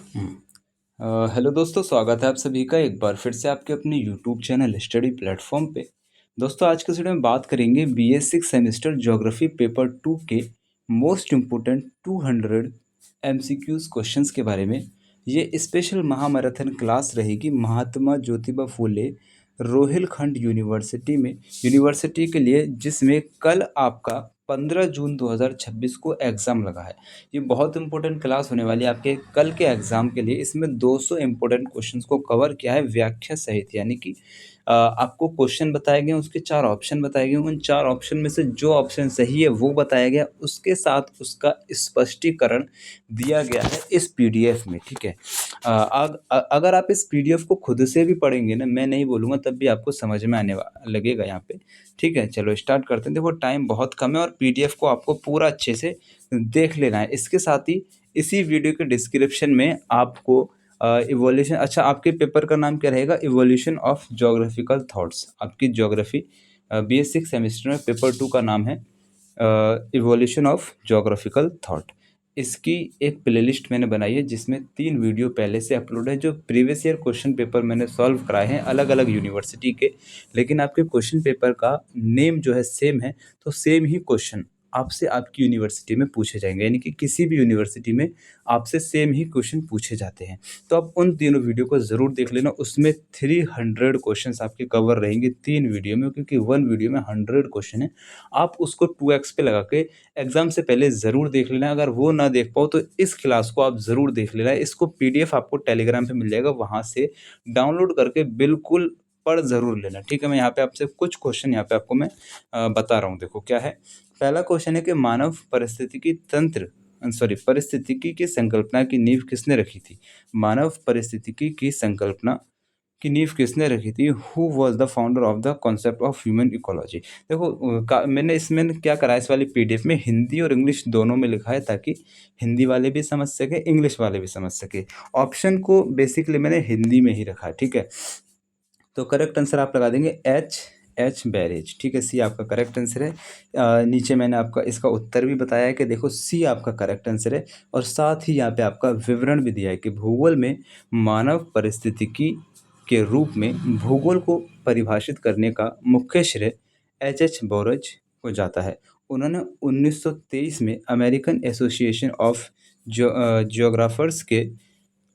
Hello दोस्तों, स्वागत है आप सभी का एक बार फिर से आपके अपने यूट्यूब चैनल स्टडी प्लेटफॉर्म पे। दोस्तों, आज के वीडियो में बात करेंगे BA 6 सेमेस्टर ज्योग्राफी पेपर 2 के मोस्ट इम्पोर्टेंट 200 MCQs क्वेश्चंस के बारे में। ये स्पेशल महामैराथन क्लास रहेगी महात्मा ज्योतिबा फूले रोहिलखंड यूनिवर्सिटी के लिए, जिसमें कल आपका 15 जून 2026 को एग्ज़ाम लगा है। ये बहुत इंपॉर्टेंट क्लास होने वाली है आपके कल के एग्ज़ाम के लिए। इसमें 200 इंपॉर्टेंट क्वेश्चंस को कवर किया है व्याख्या सहित, यानी कि आपको क्वेश्चन बताए गए हैं, उसके 4 ऑप्शन बताए गए हैं। उन 4 ऑप्शन में से जो ऑप्शन सही है वो बताया गया, उसके साथ उसका स्पष्टीकरण दिया गया है इस पीडीएफ में, ठीक है। अगर आप इस पीडीएफ को खुद से भी पढ़ेंगे ना, मैं नहीं बोलूँगा, तब भी आपको समझ में आने लगेगा यहाँ पे, ठीक है। चलो स्टार्ट करते हैं। देखो, टाइम बहुत कम है और पीडीएफ को आपको पूरा अच्छे से देख लेना है। इसके साथ ही इसी वीडियो के डिस्क्रिप्शन में आपको इवोल्यूशन, अच्छा, आपके पेपर का नाम क्या रहेगा? Evolution of geographical thoughts. आपकी ज्योग्राफी BA 6 सेमेस्टर में पेपर 2 का नाम है इवोल्यूशन ऑफ ज्योग्राफिकल थॉट। इसकी एक प्लेलिस्ट मैंने बनाई है जिसमें 3 वीडियो पहले से अपलोड है, जो प्रीवियस ईयर क्वेश्चन पेपर मैंने सॉल्व कराए हैं अलग अलग यूनिवर्सिटी के। लेकिन आपके क्वेश्चन पेपर का नेम जो है सेम है, तो सेम ही क्वेश्चन आपसे आपकी यूनिवर्सिटी में पूछे जाएंगे, यानी कि किसी भी यूनिवर्सिटी में आपसे सेम ही क्वेश्चन पूछे जाते हैं। तो आप उन तीनों वीडियो को ज़रूर देख लेना। उसमें 300 क्वेश्चंस आपके कवर रहेंगे 3 वीडियो में, क्योंकि 1 वीडियो में 100 क्वेश्चन है। आप उसको 2x पे लगा के एग्ज़ाम से पहले ज़रूर देख लेना। अगर वो ना देख पाओ तो इस क्लास को आप ज़रूर देख लेना। इसको पीडीएफ आपको टेलीग्राम पे मिल जाएगा, वहाँ से डाउनलोड करके बिल्कुल पढ़ ज़रूर लेना, ठीक है। मैं यहाँ पे आपसे कुछ क्वेश्चन यहाँ पे आपको मैं बता रहा हूँ। देखो क्या है। पहला क्वेश्चन है कि मानव पारिस्थितिकी की संकल्पना की नींव किसने रखी थी? मानव पारिस्थितिकी की संकल्पना की नींव किसने रखी थी? Who was the founder of the concept of human ecology? देखो, मैंने इसमें क्या करा है, इस वाली पीडीएफ में हिंदी और इंग्लिश दोनों में लिखा है, ताकि हिंदी वाले भी समझ सके, इंग्लिश वाले भी समझ सके। ऑप्शन को बेसिकली मैंने हिंदी में ही रखा है, ठीक है। तो करेक्ट आंसर आप लगा देंगे एच बैरेज, ठीक है। सी आपका करेक्ट आंसर है। नीचे मैंने आपका इसका उत्तर भी बताया है कि देखो सी आपका करेक्ट आंसर है, और साथ ही यहाँ पे आपका विवरण भी दिया है कि भूगोल में मानव परिस्थितिकी के रूप में भूगोल को परिभाषित करने का मुख्य श्रेय एच बोरज को जाता है। उन्होंने 1923 में अमेरिकन एसोसिएशन ऑफ जियोग्राफर्स के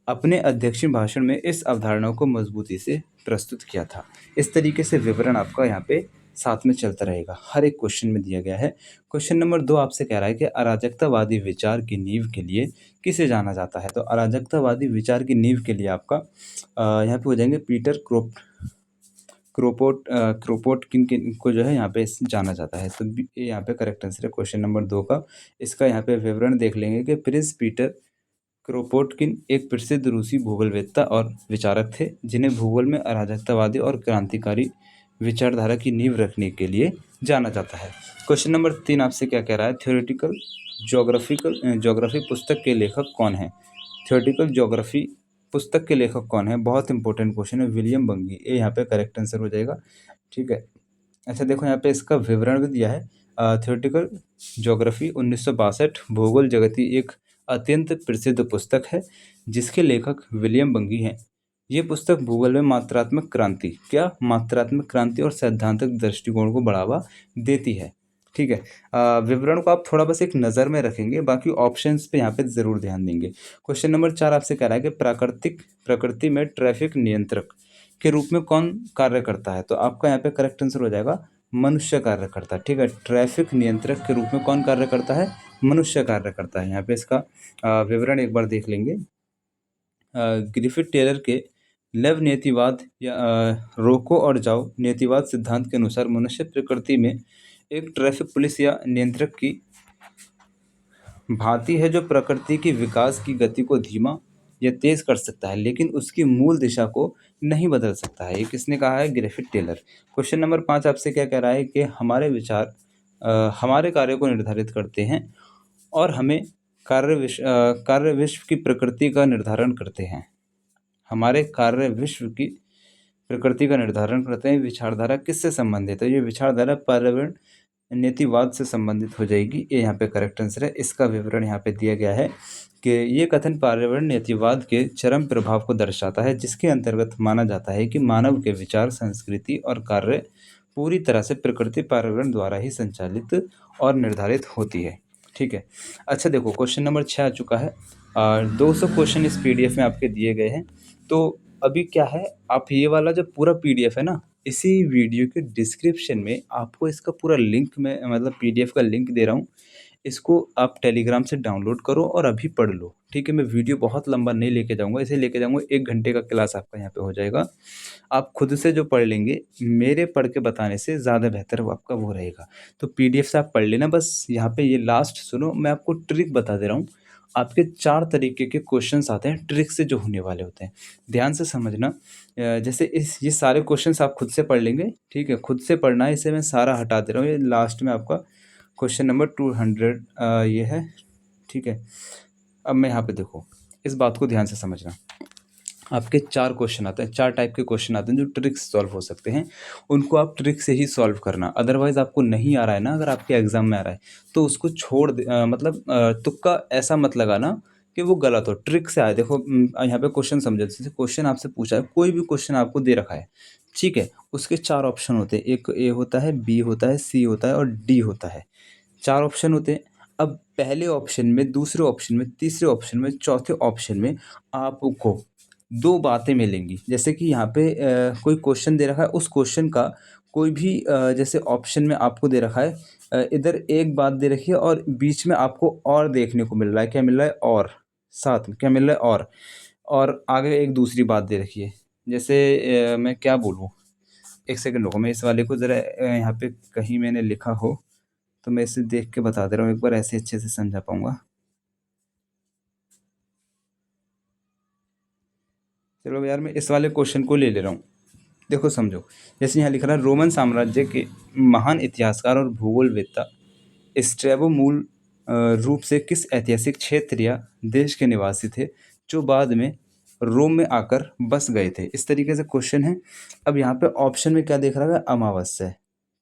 अपने अध्यक्षीय भाषण में इस अवधारणा को मजबूती से प्रस्तुत किया था। इस तरीके से विवरण आपका यहाँ पे साथ में चलता रहेगा, हर एक क्वेश्चन में दिया गया है। क्वेश्चन नंबर 2 आपसे कह रहा है कि अराजकतावादी विचार की नींव के लिए किसे जाना जाता है? तो अराजकतावादी विचार की नींव के लिए आपका यहाँ पे हो जाएंगे पीटर क्रोपोटकिन को जो है यहाँ पे जाना जाता है। तो ये यहाँ पे करेक्ट आंसर है क्वेश्चन नंबर 2 का। इसका यहाँ पे विवरण देख लेंगे कि प्रिंस पीटर क्रोपोटकिन एक प्रसिद्ध रूसी भूगोलवेत्ता और विचारक थे, जिन्हें भूगोल में अराजकतावादी और क्रांतिकारी विचारधारा की नींव रखने के लिए जाना जाता है। क्वेश्चन नंबर 3 आपसे क्या कह रहा है? थ्योरेटिकल ज्योग्राफी पुस्तक के लेखक कौन है? थ्योरेटिकल ज्योग्राफी पुस्तक के लेखक कौन है? बहुत इंपॉर्टेंट क्वेश्चन है। विलियम बंगी, ये यहाँ पे करेक्ट आंसर हो जाएगा, ठीक है। अच्छा देखो, यहाँ पे इसका विवरण भी दिया है। थ्योरेटिकल ज्योग्राफी 1962 भूगोल जगती एक अत्यंत प्रसिद्ध पुस्तक है, जिसके लेखक विलियम बंगी हैं। ये पुस्तक भूगोल में मात्रात्मक क्रांति और सैद्धांतिक दृष्टिकोण को बढ़ावा देती है, ठीक है। विवरण को आप थोड़ा बस एक नज़र में रखेंगे, बाकी ऑप्शंस पे यहाँ पे ज़रूर ध्यान देंगे। क्वेश्चन नंबर 4 आपसे कह रहा है कि प्रकृति में ट्रैफिक नियंत्रक के रूप में कौन कार्य करता है? तो आपका यहाँ पे करेक्ट आंसर हो जाएगा मनुष्य कार्य करता है, ठीक है। ट्रैफिक नियंत्रक के रूप में कौन कार्य करता है? मनुष्य कार्य करता है। यहाँ पे इसका विवरण एक बार देख लेंगे। ग्रिफिथ टेलर के लव नीतिवाद या रोको और जाओ नीतिवाद सिद्धांत के अनुसार मनुष्य प्रकृति में एक ट्रैफिक पुलिस या नियंत्रक की भांति है, जो प्रकृति की विकास की गति को धीमा या तेज कर सकता है, लेकिन उसकी मूल दिशा को नहीं बदल सकता है। ये किसने कहा है? Griffith Taylor. क्वेश्चन नंबर 5 आपसे क्या कह रहा है कि हमारे विचार हमारे कार्य को निर्धारित करते हैं, और हमें कार्य विश्व की प्रकृति का निर्धारण करते हैं। हमारे कार्य विश्व की प्रकृति का निर्धारण करते हैं। विचारधारा किससे संबंधित है? ये विचारधारा पर्यावरण नीतिवाद से संबंधित हो जाएगी। ये यहाँ पे करेक्ट आंसर है। इसका विवरण यहाँ पे दिया गया है कि ये कथन पर्यावरणवाद के चरम प्रभाव को दर्शाता है, जिसके अंतर्गत माना जाता है कि मानव के विचार, संस्कृति और कार्य पूरी तरह से प्रकृति पर्यावरण द्वारा ही संचालित और निर्धारित होती है। ठीक है। अच्छा देखो, क्वेश्चन नंबर 6 आ चुका है और 200 क्वेश्चन इस पीडीएफ में आपके दिए गए हैं। तो अभी क्या है, आप ये वाला जो पूरा पीडीएफ है ना, इसी वीडियो के डिस्क्रिप्शन में आपको इसका पूरा लिंक मैं मतलब पीडीएफ का लिंक दे रहा हूँ। इसको आप टेलीग्राम से डाउनलोड करो और अभी पढ़ लो। ठीक है, मैं वीडियो बहुत लंबा नहीं लेके जाऊँगा, इसे लेके जाऊँगा 1 घंटे का क्लास आपका यहाँ पे हो जाएगा। आप खुद से जो पढ़ लेंगे, मेरे पढ़ के बताने से ज़्यादा बेहतर वो आपका वो रहेगा। तो पीडीएफ से आप पढ़ लेना, बस यहाँ पे ये लास्ट सुनो, मैं आपको ट्रिक बता दे रहा हूँ। आपके 4 तरीके के क्वेश्चन्स आते हैं ट्रिक से जो होने वाले होते हैं। ध्यान से समझना। जैसे इस ये सारे क्वेश्चन्स आप खुद से पढ़ लेंगे, ठीक है? खुद से पढ़ना है, इसे मैं सारा हटा दे रहा हूँ, ये लास्ट में आपका क्वेश्चन नंबर 200 ये है, ठीक है? अब मैं यहाँ पे देखो, इस बात को ध्यान से समझना। आपके 4 क्वेश्चन आते हैं, 4 टाइप के क्वेश्चन आते हैं जो ट्रिक से सॉल्व हो सकते हैं। उनको आप ट्रिक से ही सॉल्व करना, अदरवाइज़ आपको नहीं आ रहा है ना, अगर आपके एग्ज़ाम में आ रहा है, तो उसको छोड़ दे मतलब तुक्का ऐसा मत लगाना कि वो गलत हो, ट्रिक से आए। देखो यहाँ पे क्वेश्चन समझो, जैसे क्वेश्चन आपसे पूछा है, कोई भी क्वेश्चन आपको दे रखा है, ठीक है? उसके 4 ऑप्शन होते हैं, एक ए होता है, बी होता है, सी होता है और डी होता है। 4 ऑप्शन होते हैं। अब पहले ऑप्शन में, दूसरे ऑप्शन में, तीसरे ऑप्शन में, चौथे ऑप्शन में आपको 2 बातें मिलेंगी। जैसे कि यहाँ पे कोई क्वेश्चन दे रखा है, उस क्वेश्चन का कोई भी जैसे ऑप्शन में आपको दे रखा है, इधर एक बात दे रखी है और बीच में आपको और देखने को मिल रहा है। क्या मिल रहा है? और। साथ में क्या मिल रहा है? और आगे एक दूसरी बात दे रखी है। जैसे मैं क्या बोलूँ? 1 सेकंड रुको, मैं इस वाले को ज़रा यहाँ पे कहीं मैंने लिखा हो तो मैं इसे देख के बता दे रहा हूँ, एक बार ऐसे अच्छे से समझा पाऊँगा। चलो यार, मैं इस वाले क्वेश्चन को ले ले रहा हूँ। देखो समझो, जैसे यहाँ लिख रहा है, रोमन साम्राज्य के महान इतिहासकार और भूगोलवेत्ता स्ट्रैबो मूल रूप से किस ऐतिहासिक क्षेत्र या देश के निवासी थे जो बाद में रोम में आकर बस गए थे? इस तरीके से क्वेश्चन है। अब यहाँ पे ऑप्शन में क्या देख रहा है? अमावस्या,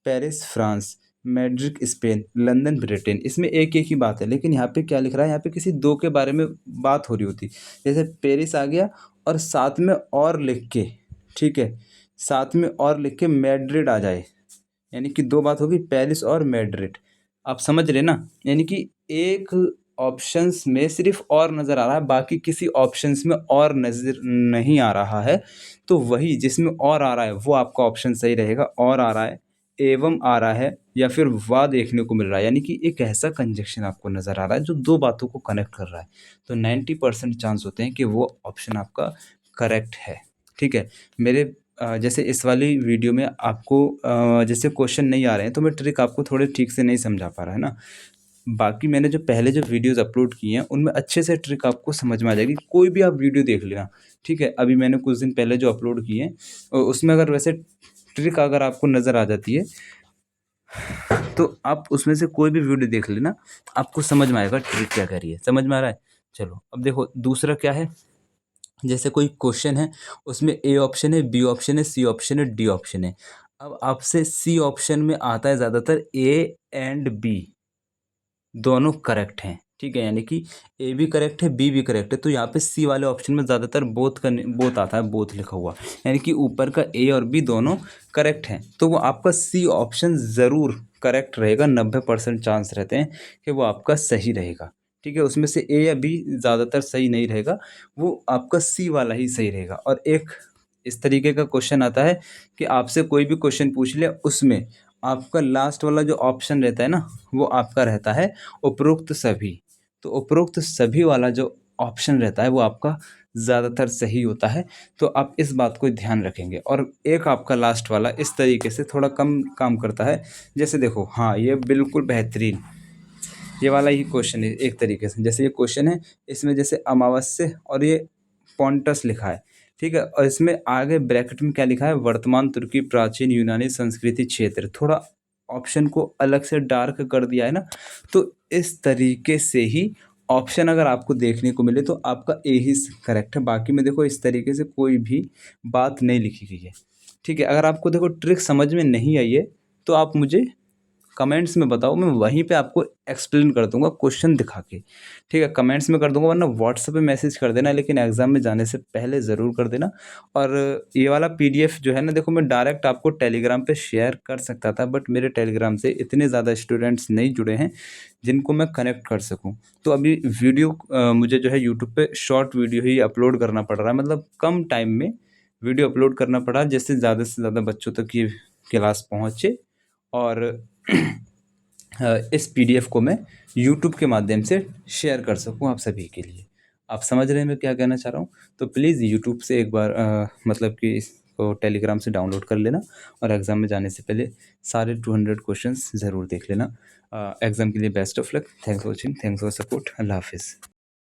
Paris France, Madrid Spain, London Britain. इसमें एक-एक ही बात है, लेकिन यहाँ पे क्या लिख रहा है? यहाँ पे किसी 2 के बारे में बात हो रही होती। जैसे पेरिस आ गया और साथ में और लिख के, ठीक है? साथ में और लिख के मैड्रिड आ जाए, यानी कि 2 बात होगी, पेरिस और मैड्रिड। आप समझ रहे ना? यानी कि एक ऑप्शंस में सिर्फ़ और नज़र आ रहा है, बाकी किसी ऑप्शंस में और नज़र नहीं आ रहा है। तो वही जिसमें और आ रहा है, वो आपका ऑप्शन सही रहेगा। और आ रहा है, एवं आ रहा है या फिर व देखने को मिल रहा है, यानी कि एक ऐसा कंजंक्शन आपको नज़र आ रहा है जो 2 बातों को कनेक्ट कर रहा है। तो 90% चांस होते हैं कि वो ऑप्शन आपका करेक्ट है। ठीक है? मेरे जैसे इस वाली वीडियो में आपको जैसे क्वेश्चन नहीं आ रहे हैं, तो मैं ट्रिक आपको थोड़े ठीक से नहीं समझा पा रहा, है ना? बाकी मैंने जो पहले जो वीडियोज़ अपलोड किए हैं, उनमें अच्छे से ट्रिक आपको समझ में आ जाएगी। कोई भी आप वीडियो देख लेना, ठीक है? अभी मैंने कुछ दिन पहले जो अपलोड किए हैं, उसमें अगर वैसे ट्रिक अगर आपको नज़र आ जाती है, तो आप उसमें से कोई भी वीडियो देख लेना, आपको समझ में आएगा ट्रिक क्या कह रही है। समझ में आ रहा है? चलो, अब देखो दूसरा क्या है, जैसे कोई क्वेश्चन है, उसमें ए ऑप्शन है, बी ऑप्शन है, सी ऑप्शन है, डी ऑप्शन है। अब आपसे सी ऑप्शन में आता है ज़्यादातर ए एंड बी दोनों करेक्ट हैं, ठीक है? यानी कि ए भी करेक्ट है, बी भी करेक्ट है। तो यहाँ पे सी वाले ऑप्शन में ज़्यादातर बोथ आता है, बोथ लिखा हुआ। यानी कि ऊपर का ए और बी दोनों करेक्ट हैं, तो वो आपका सी ऑप्शन ज़रूर करेक्ट रहेगा। 90% चांस रहते हैं कि वो आपका सही रहेगा, ठीक है? उसमें से ए या बी ज़्यादातर सही नहीं रहेगा, वो आपका सी वाला ही सही रहेगा। और एक इस तरीके का क्वेश्चन आता है कि आपसे कोई भी क्वेश्चन पूछ ले, उसमें आपका लास्ट वाला जो ऑप्शन रहता है ना, वो आपका रहता है उपरोक्त सभी। तो उपरोक्त सभी वाला जो ऑप्शन रहता है, वो आपका ज़्यादातर सही होता है। तो आप इस बात को ध्यान रखेंगे। और एक आपका लास्ट वाला इस तरीके से थोड़ा कम काम करता है। जैसे देखो, हाँ, ये बिल्कुल बेहतरीन, ये वाला ही क्वेश्चन है एक तरीके से। जैसे ये क्वेश्चन है, इसमें जैसे अमावस्या और ये पॉन्टस लिखा है, ठीक है? और इसमें आगे ब्रैकेट में क्या लिखा है? वर्तमान तुर्की प्राचीन यूनानी संस्कृति क्षेत्र। थोड़ा ऑप्शन को अलग से डार्क कर दिया है ना, तो इस तरीके से ही ऑप्शन अगर आपको देखने को मिले तो आपका ए ही करेक्ट है। बाकी में देखो, इस तरीके से कोई भी बात नहीं लिखी गई है, ठीक है? अगर आपको देखो ट्रिक समझ में नहीं आई है, तो आप मुझे कमेंट्स में बताओ, मैं वहीं पे आपको एक्सप्लेन कर दूँगा क्वेश्चन दिखा के, ठीक है? कमेंट्स में कर दूँगा, वरना व्हाट्सएप पे मैसेज कर देना, लेकिन एग्ज़ाम में जाने से पहले ज़रूर कर देना। और ये वाला पीडीएफ जो है ना, देखो मैं डायरेक्ट आपको टेलीग्राम पे शेयर कर सकता था, बट मेरे टेलीग्राम से इतने ज़्यादा स्टूडेंट्स नहीं जुड़े हैं जिनको मैं कनेक्ट कर सकूँ। तो अभी वीडियो मुझे जो है यूट्यूब पे शॉर्ट वीडियो ही अपलोड करना पड़ रहा है, मतलब कम टाइम में वीडियो अपलोड करना पड़ा, जिससे ज़्यादा से ज़्यादा बच्चों तक ये क्लास पहुँचे। और इस पीडीएफ को मैं यूट्यूब के माध्यम से शेयर कर सकूँ आप सभी के लिए। आप समझ रहे हैं मैं क्या कहना चाह रहा हूँ? तो प्लीज़ यूट्यूब से एक बार मतलब कि इसको टेलीग्राम से डाउनलोड कर लेना, और एग्ज़ाम में जाने से पहले सारे 200 क्वेश्चंस ज़रूर देख लेना। एग्ज़ाम के लिए best of luck. Thanks for watching, thanks for support. अल्लाह हाफ़िज़।